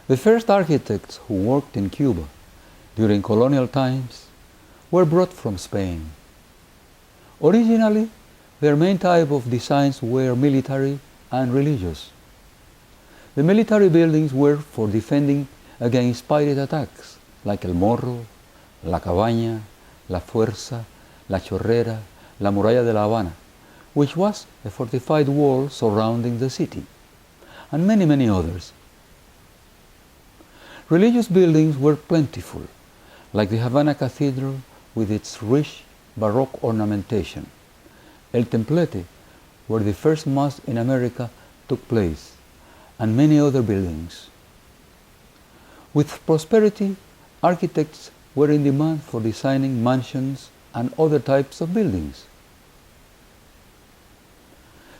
The first architects who worked in Cuba during colonial times were brought from Spain. Originally, their main type of designs were military and religious. The military buildings were for defending against pirate attacks, like El Morro, La Cabaña, La Fuerza, La Chorrera, La Muralla de La Habana, which was a fortified wall surrounding the city, and many, many others. Religious buildings were plentiful, like the Havana Cathedral with its rich Baroque ornamentation, El Templete, where the first Mass in America took place, and many other buildings. With prosperity, architects were in demand for designing mansions and other types of buildings.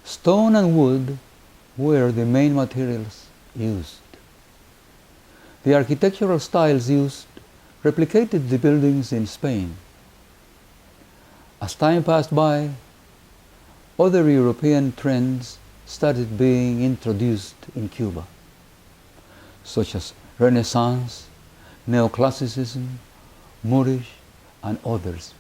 Stone and wood were the main materials used. The architectural styles used replicated the buildings in Spain. As time passed by, other European trends started being introduced in Cuba, such as Renaissance, Neoclassicism, Moorish, and others.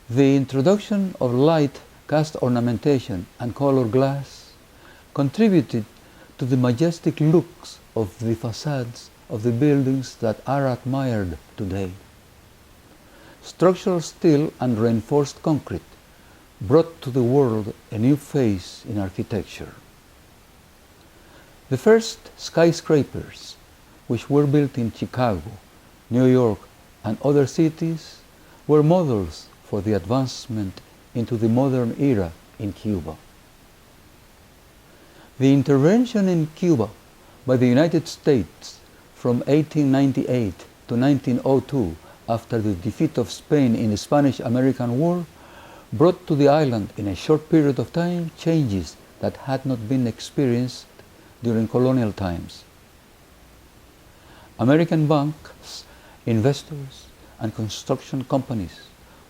The introduction of light cast ornamentation and colored glass contributed to the majestic looks of the facades of the buildings that are admired today. Structural steel and reinforced concrete brought to the world a new phase in architecture. The first skyscrapers, which were built in Chicago, New York, and other cities, were models for the advancement into the modern era in Cuba. The intervention in Cuba by the United States from 1898 to 1902, after the defeat of Spain in the Spanish-American War, brought to the island in a short period of time changes that had not been experienced during colonial times. American banks, investors, and construction companies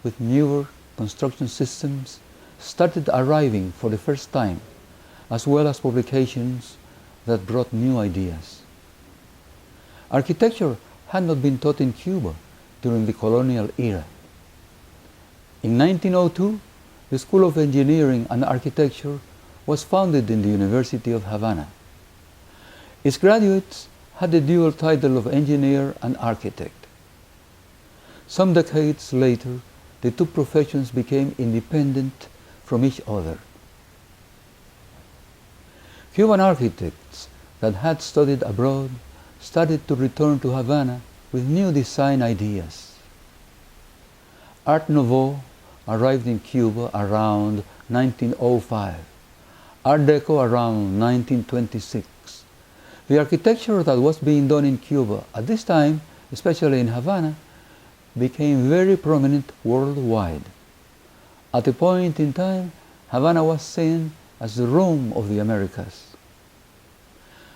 with newer construction systems started arriving for the first time, as well as publications that brought new ideas. Architecture had not been taught in Cuba during the colonial era. In 1902, the School of Engineering and Architecture was founded in the University of Havana. Its graduates had the dual title of engineer and architect. Some decades later, the two professions became independent from each other. Cuban architects that had studied abroad started to return to Havana with new design ideas. Art Nouveau arrived in Cuba around 1905, Art Deco around 1926. The architecture that was being done in Cuba at this time, especially in Havana, became very prominent worldwide. At a point in time, Havana was seen as the Rome of the Americas.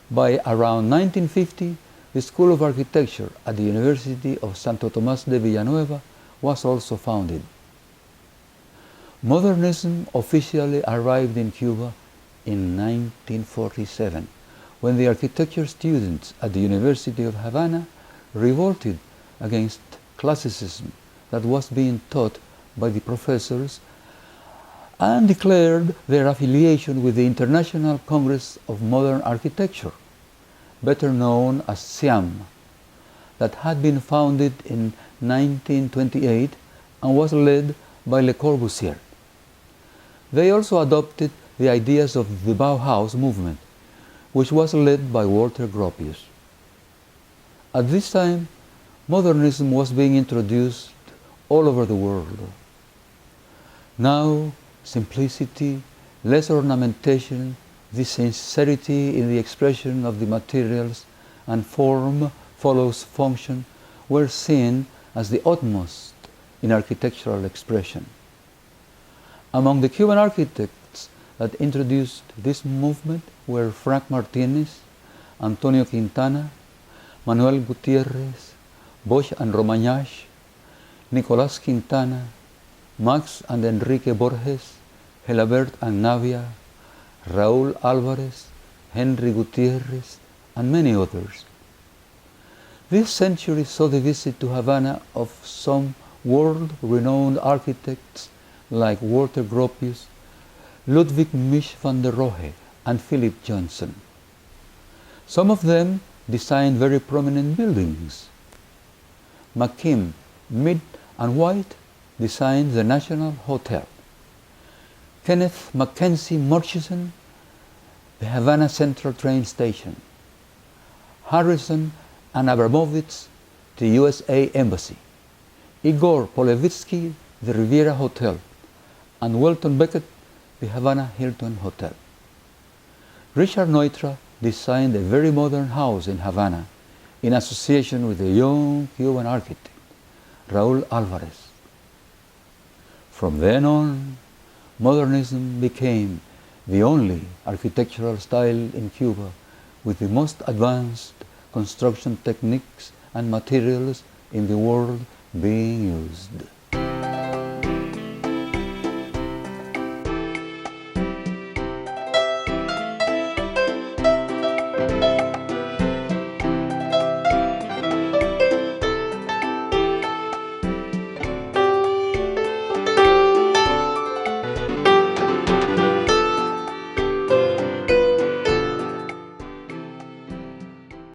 By around 1950, the School of Architecture at the University of Santo Tomás de Villanueva was also founded. Modernism officially arrived in Cuba in 1947, when the architecture students at the University of Havana revolted against classicism that was being taught by the professors and declared their affiliation with the International Congress of Modern Architecture, better known as SIAM, that had been founded in 1928 and was led by Le Corbusier. They also adopted the ideas of the Bauhaus movement, which was led by Walter Gropius. At this time, modernism was being introduced all over the world. Now, simplicity, less ornamentation, the sincerity in the expression of the materials, and form follows function were seen as the utmost in architectural expression. Among the Cuban architects that introduced this movement were Frank Martinez, Antonio Quintana, Manuel Gutierrez, Bosch and Romagnac, Nicolás Quintana, Max and Enrique Borges, Gelabert and Navia, Raúl Álvarez, Henry Gutiérrez, and many others. This century saw the visit to Havana of some world-renowned architects like Walter Gropius, Ludwig Mies van der Rohe, and Philip Johnson. Some of them designed very prominent buildings. McKim, Mead, and White designed the National Hotel. Kenneth Mackenzie Murchison, the Havana Central Train Station. Harrison and Abramovich, the USA Embassy. Igor Polevitsky, the Riviera Hotel. And Welton Beckett, the Havana Hilton Hotel. Richard Neutra designed a very modern house in Havana in association with a young Cuban architect, Raúl Alvarez. From then on, modernism became the only architectural style in Cuba with the most advanced construction techniques and materials in the world being used.